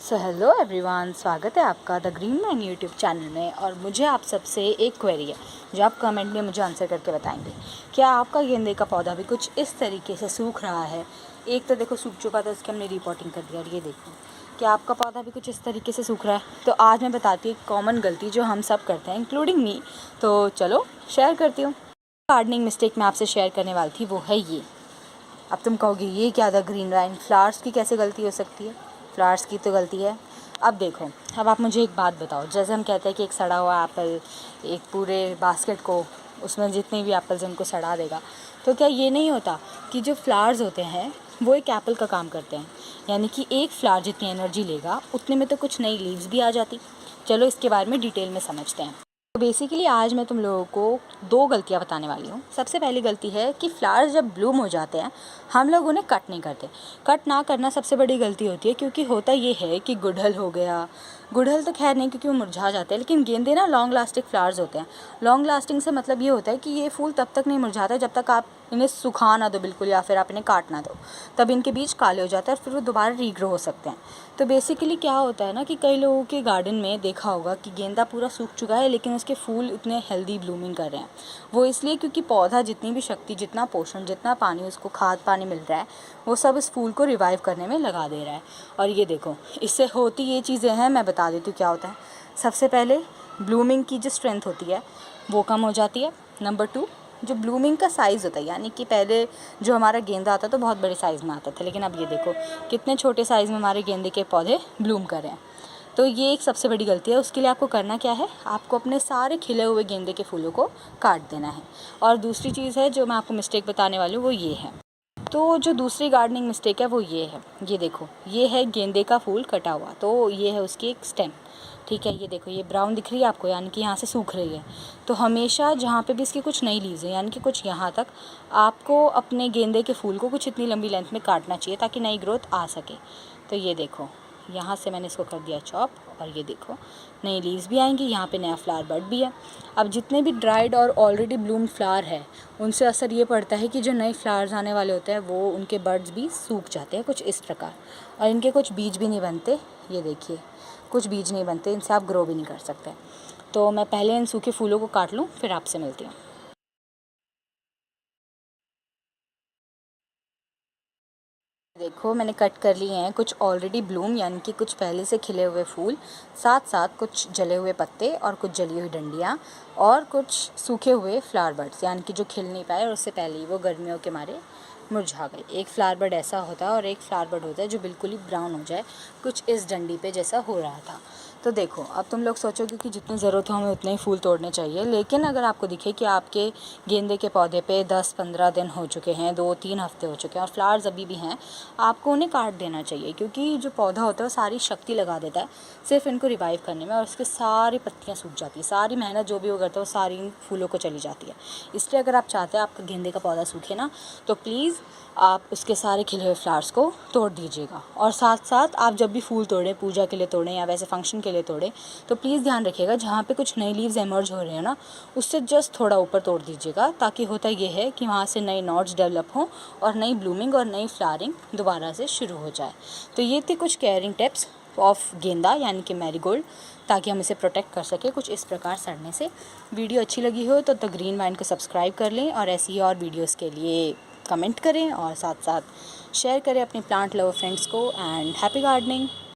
So hello everyone, स्वागत है आपका the green man YouTube channel में। और मुझे आप सबसे एक क्वेरी है जो आप कमेंट में मुझे आंसर करके बताएंगे। क्या आपका गेंदे का पौधा भी कुछ इस तरीके से सूख रहा है? एक तो देखो सूख चुका था, इसकी हमने रिपोर्टिंग कर दिया। और ये देखो, क्या आपका पौधा भी कुछ इस तरीके से सूख रहा है? तो आज मैं बताती हूँ एक कॉमन गलती जो हम सब करते हैं, इंक्लूडिंग मी। तो चलो शेयर करती हूँ। गार्डनिंग मिस्टेक मैं आपसे शेयर करने वाली थी, वो है ये। अब तुम कहोगे ये क्या था ग्रीन लाइन, फ्लावर्स की कैसे गलती हो सकती है? फ्लावर्स की तो गलती है। अब देखो, अब आप मुझे एक बात बताओ। जैसे हम कहते हैं कि एक सड़ा हुआ एप्पल एक पूरे बास्केट को, उसमें जितने भी एप्पल्स उनको सड़ा देगा। तो क्या ये नहीं होता कि जो फ्लावर्स होते हैं वो एक एप्पल का काम करते हैं? यानी कि एक फ्लावर जितनी एनर्जी लेगा उतने में तो कुछ नई लीव्स भी आ जाती। चलो इसके बारे में डिटेल में समझते हैं। तो बेसिकली आज मैं तुम लोगों को दो गलतियां बताने वाली हूँ। सबसे पहली गलती है कि फ्लावर्स जब ब्लूम हो जाते हैं हम लोग उन्हें कट नहीं करते। कट ना करना सबसे बड़ी गलती होती है, क्योंकि होता ये है कि गुड़हल हो गया, गुड़हल तो खैर नहीं क्योंकि वो मुरझा जाते हैं, लेकिन गेंदे ना लॉन्ग लास्टिंग फ्लावर्स होते हैं। लॉन्ग लास्टिंग से मतलब ये होता है कि ये फूल तब तक नहीं मुरझाता जब तक आप इन्हें सुखा ना दो बिल्कुल, या फिर आप इन्हें काट ना दो। तब इनके बीज काले हो जाते हैं और फिर वो दोबारा रीग्रो हो सकते हैं। तो बेसिकली क्या होता है ना कि कई लोगों के गार्डन में देखा होगा कि गेंदा पूरा सूख चुका है लेकिन उसके फूल इतने हेल्दी ब्लूमिंग कर रहे हैं। वो इसलिए क्योंकि पौधा जितनी भी शक्ति, जितना पोषण, जितना पानी उसको खाद पानी मिल रहा है, वो सब इस फूल को रिवाइव करने में लगा दे रहा है। और ये देखो, इससे होती ये चीज़ें हैं, मैं बता देती हूँ क्या होता है। सबसे पहले ब्लूमिंग की जो स्ट्रेंथ होती है वो कम हो जाती है। नंबर 2, जो ब्लूमिंग का साइज़ होता है, यानी कि पहले जो हमारा गेंदा आता तो बहुत बड़े साइज़ में आता था, लेकिन अब ये देखो कितने छोटे साइज़ में हमारे गेंदे के पौधे ब्लूम कर रहे हैं। तो ये एक सबसे बड़ी गलती है। उसके लिए आपको करना क्या है, आपको अपने सारे खिले हुए गेंदे के फूलों को काट देना है। और दूसरी चीज़ है जो मैं आपको मिस्टेक बताने वाली हूँ वो ये है। तो जो दूसरी गार्डनिंग मिस्टेक है वो ये है, ये देखो, ये है गेंदे का फूल कटा हुआ, तो ये है उसकी एक स्टेम। ठीक है, ये देखो, ये ब्राउन दिख रही है आपको, यानी कि यहाँ से सूख रही है। तो हमेशा जहाँ पे भी इसकी कुछ नई लीव्स हैं, यानी कि कुछ यहाँ तक, आपको अपने गेंदे के फूल को कुछ इतनी लंबी लेंथ में काटना चाहिए ताकि नई ग्रोथ आ सके। तो ये देखो, यहाँ से मैंने इसको कर दिया चॉप, और ये देखो नई लीव्स भी आएंगी, यहाँ पे नया फ्लावर बड भी है। अब जितने भी ड्राइड और ऑलरेडी ब्लूम्ड फ्लावर है उनसे असर ये पड़ता है कि जो नए फ्लावर्स आने वाले होते हैं वो उनके बड्स भी सूख जाते हैं कुछ इस प्रकार, और इनके कुछ बीज भी नहीं बनते। ये देखिए, कुछ बीज नहीं बनते, इनसे आप ग्रो भी नहीं कर सकते। तो मैं पहले इन सूखे फूलों को काट लूँ, फिर आपसे मिलती हूँ। देखो, मैंने कट कर लिए हैं कुछ ऑलरेडी ब्लूम, यानी कि कुछ पहले से खिले हुए फूल, साथ साथ कुछ जले हुए पत्ते और कुछ जली हुई डंडियाँ, और कुछ सूखे हुए फ्लावर बड्स, यानी कि जो खिल नहीं पाए और उससे पहले ही वो गर्मियों के मारे मुरझा गए। एक फ्लावर बड ऐसा होता है और एक फ्लावर बड होता है जो बिल्कुल ही ब्राउन हो जाए, कुछ इस डंडी पे जैसा हो रहा था। तो देखो, अब तुम लोग सोचोगे कि जितनी ज़रूरत हो हमें उतने ही फूल तोड़ने चाहिए, लेकिन अगर आपको दिखे कि आपके गेंदे के पौधे पे 10-15 दिन हो चुके हैं, 2-3 हफ्ते हो चुके हैं और फ्लावर्स अभी भी हैं, आपको उन्हें काट देना चाहिए, क्योंकि जो पौधा होता है वो सारी शक्ति लगा देता है सिर्फ इनको रिवाइव करने में, और उसकी सारी पत्तियाँ सूख जाती है, सारी मेहनत जो भी वो करता है वो सारी इन फूलों को चली जाती है। इसलिए अगर आप चाहते हैं आपका गेंदे का पौधा सूखे ना, तो प्लीज़ आप उसके सारे खिले हुए फ्लावर्स को तोड़ दीजिएगा। और साथ साथ आप जब भी फूल तोड़ें, पूजा के लिए तोड़ें या वैसे फंक्शन के लिए तोड़ें, तो प्लीज़ ध्यान रखिएगा जहाँ पे कुछ नई लीव्स एमर्ज हो रहे हैं ना, उससे जस्ट थोड़ा ऊपर तोड़ दीजिएगा, ताकि होता ये है कि वहाँ से नए नॉड्स डेवलप हों और नई ब्लूमिंग और नई फ्लावरिंग दोबारा से शुरू हो जाए। तो ये थे कुछ केयरिंग टिप्स ऑफ गेंदा, यानी कि मैरीगोल्ड, ताकि हम इसे प्रोटेक्ट कर सकें कुछ इस प्रकार सड़ने से। वीडियो अच्छी लगी हो तो द ग्रीन माइंड को सब्सक्राइब कर लें, और ऐसी ही और वीडियोज़ के लिए कमेंट करें और साथ साथ शेयर करें अपने प्लांट लवर फ्रेंड्स को। And happy gardening.